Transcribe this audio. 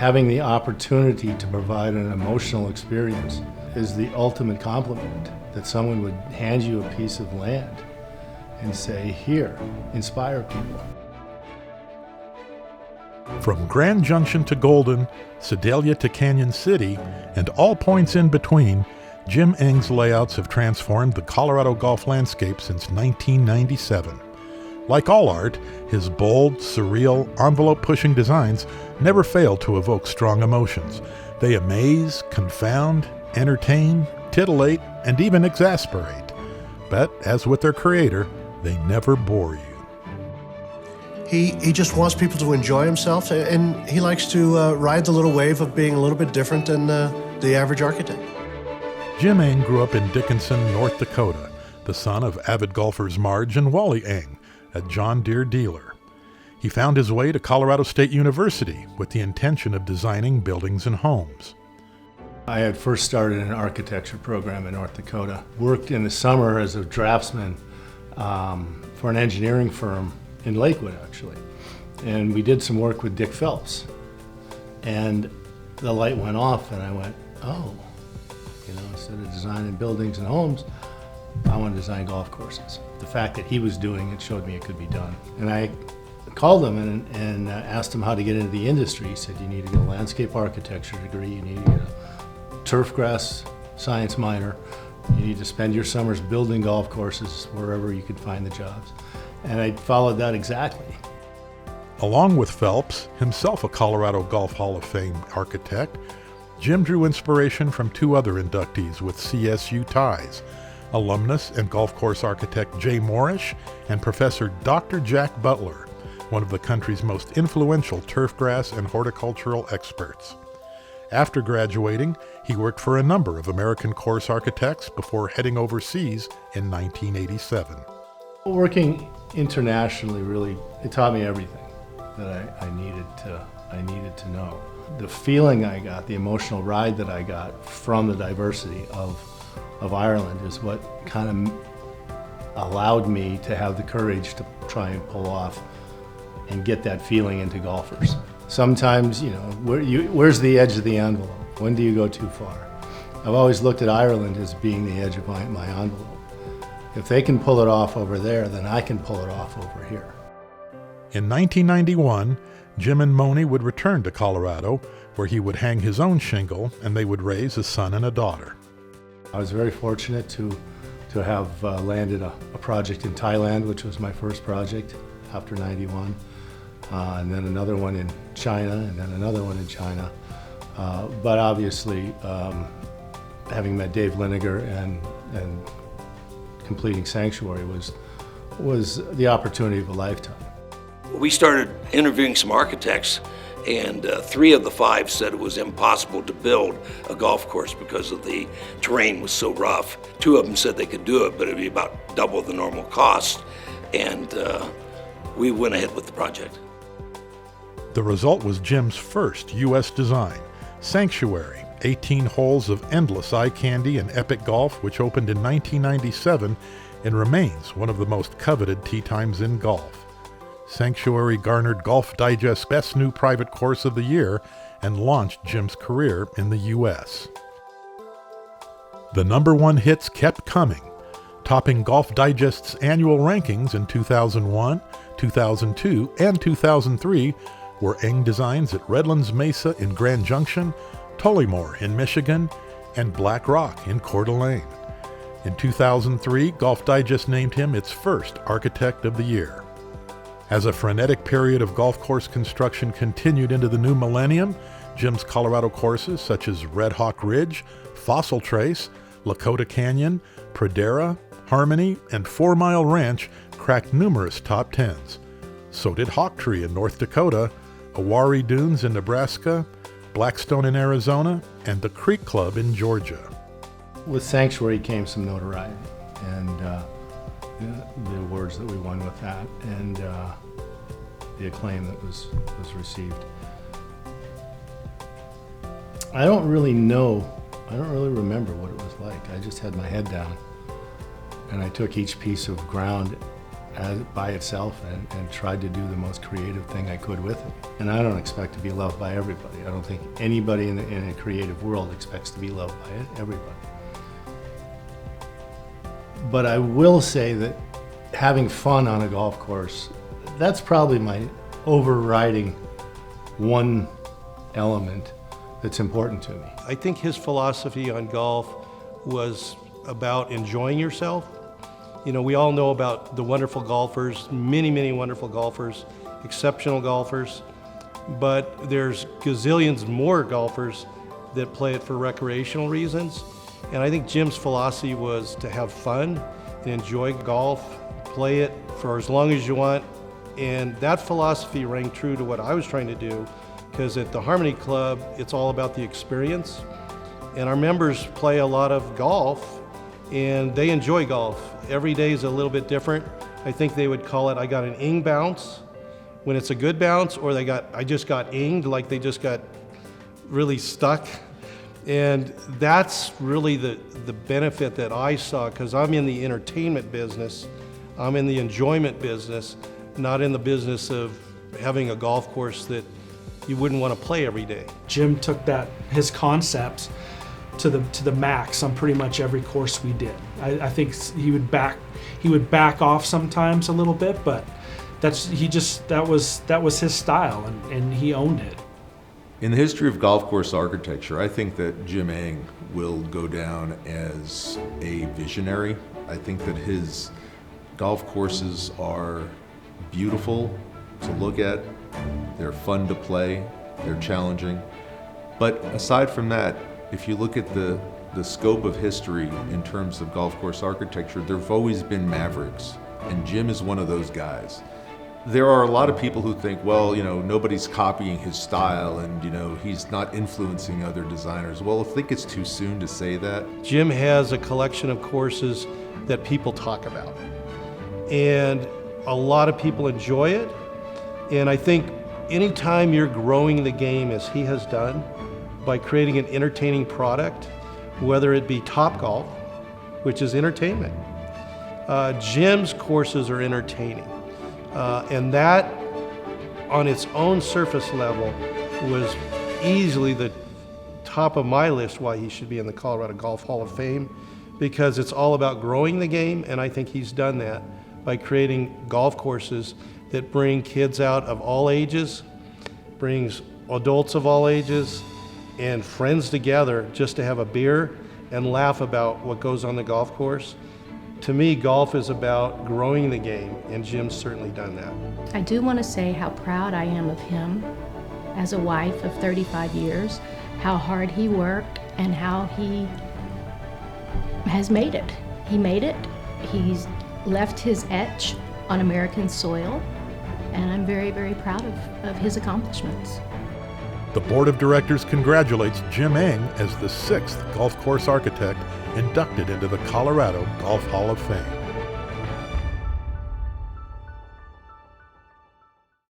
Having the opportunity to provide an emotional experience is the ultimate compliment, that someone would hand you a piece of land and say, here, inspire people. From Grand Junction to Golden, Sedalia to Canyon City, and all points in between, Jim Engh's layouts have transformed the Colorado golf landscape since 1997. Like all art, his bold, surreal, envelope-pushing designs never fail to evoke strong emotions. They amaze, confound, entertain, titillate, and even exasperate. But, as with their creator, they never bore you. He just wants people to enjoy himself, and he likes to ride the little wave of being a little bit different than the average architect. Jim Engh grew up in Dickinson, North Dakota, the son of avid golfers Marge and Wally Engh, a John Deere dealer. He found his way to Colorado State University with the intention of designing buildings and homes. I had first started an architecture program in North Dakota. Worked in the summer as a draftsman for an engineering firm in Lakewood, actually. And we did some work with Dick Phelps. And the light went off and I went, oh, instead of designing buildings and homes, I want to design golf courses. The fact that he was doing it showed me it could be done. And I called him and asked him how to get into the industry. He said, you need to get a landscape architecture degree, you need to get a turf grass science minor, you need to spend your summers building golf courses wherever you could find the jobs. And I followed that exactly. Along with Phelps, himself a Colorado Golf Hall of Fame architect, Jim drew inspiration from two other inductees with CSU ties, alumnus and golf course architect Jay Morrish and Professor Dr. Jack Butler, one of the country's most influential turfgrass and horticultural experts. After graduating, he worked for a number of American course architects before heading overseas in 1987. Working internationally really, it taught me everything that I needed to know. The feeling I got, the emotional ride that I got from the diversity of Ireland is what kind of allowed me to have the courage to try and pull off and get that feeling into golfers. Sometimes, where's the edge of the envelope? When do you go too far? I've always looked at Ireland as being the edge of my envelope. If they can pull it off over there, then I can pull it off over here. In 1991, Jim and Moni would return to Colorado, where he would hang his own shingle and they would raise a son and a daughter. I was very fortunate to have landed a project in Thailand, which was my first project after '91, and then another one in China, and then another one in China. But obviously, having met Dave Liniger and completing Sanctuary was the opportunity of a lifetime. We started interviewing some architects, and 3 of the 5 said it was impossible to build a golf course because of the terrain was so rough. 2 of them said they could do it, but it'd be about double the normal cost, and we went ahead with the project. The result was Jim's first U.S. design, Sanctuary, 18 holes of endless eye candy and epic golf, which opened in 1997 and remains one of the most coveted tee times in golf. Sanctuary garnered Golf Digest's Best New Private Course of the Year and launched Jim's career in the U.S. The #1 hits kept coming, topping Golf Digest's annual rankings in 2001, 2002, and 2003 were Engh designs at Redlands Mesa in Grand Junction, Tullymore in Michigan, and Black Rock in Coeur d'Alene. In 2003, Golf Digest named him its first Architect of the Year. As a frenetic period of golf course construction continued into the new millennium, Jim's Colorado courses such as Red Hawk Ridge, Fossil Trace, Lakota Canyon, Pradera, Harmony, and 4 Mile Ranch cracked numerous top 10s. So did Hawk Tree in North Dakota, Awari Dunes in Nebraska, Blackstone in Arizona, and the Creek Club in Georgia. With Sanctuary came some notoriety, and the awards that we won with that, and the acclaim that was received. I don't really remember what it was like. I just had my head down, and I took each piece of ground by itself and tried to do the most creative thing I could with it. And I don't expect to be loved by everybody. I don't think anybody in a creative world expects to be loved by everybody. But I will say that having fun on a golf course, that's probably my overriding one element that's important to me. I think his philosophy on golf was about enjoying yourself. You know, we all know about the wonderful golfers, many, many wonderful golfers, exceptional golfers, but there's gazillions more golfers that play it for recreational reasons. And I think Jim's philosophy was to have fun and enjoy golf, play it for as long as you want. And that philosophy rang true to what I was trying to do, because at the Harmony Club, it's all about the experience. And our members play a lot of golf, and they enjoy golf. Every day is a little bit different. I think they would call it, I got an Engh bounce, when it's a good bounce, or I just got Engh'd, like they just got really stuck. And that's really the benefit that I saw, because I'm in the entertainment business, I'm in the enjoyment business, not in the business of having a golf course that you wouldn't want to play every day. Jim took his concepts to the max on pretty much every course we did. I think he would back off sometimes a little bit, but that was his style, and he owned it. In the history of golf course architecture, I think that Jim Engh will go down as a visionary. I think that his golf courses are beautiful to look at, they're fun to play, they're challenging. But aside from that, if you look at the scope of history in terms of golf course architecture, there have always been mavericks, and Jim is one of those guys. There are a lot of people who think, well, you know, nobody's copying his style and, you know, he's not influencing other designers. Well, I think it's too soon to say that. Jim has a collection of courses that people talk about, and a lot of people enjoy it. And I think anytime you're growing the game as he has done by creating an entertaining product, whether it be Topgolf, which is entertainment, Jim's courses are entertaining. And that, on its own surface level, was easily the top of my list why he should be in the Colorado Golf Hall of Fame, because it's all about growing the game, and I think he's done that by creating golf courses that bring kids out of all ages, brings adults of all ages, and friends together just to have a beer and laugh about what goes on the golf course. To me, golf is about growing the game, and Jim's certainly done that. I do want to say how proud I am of him as a wife of 35 years, how hard he worked and how he has made it. He made it. He's left his etch on American soil, and I'm very, very proud of his accomplishments. The board of directors congratulates Jim Engh as the 6th golf course architect inducted into the Colorado Golf Hall of Fame.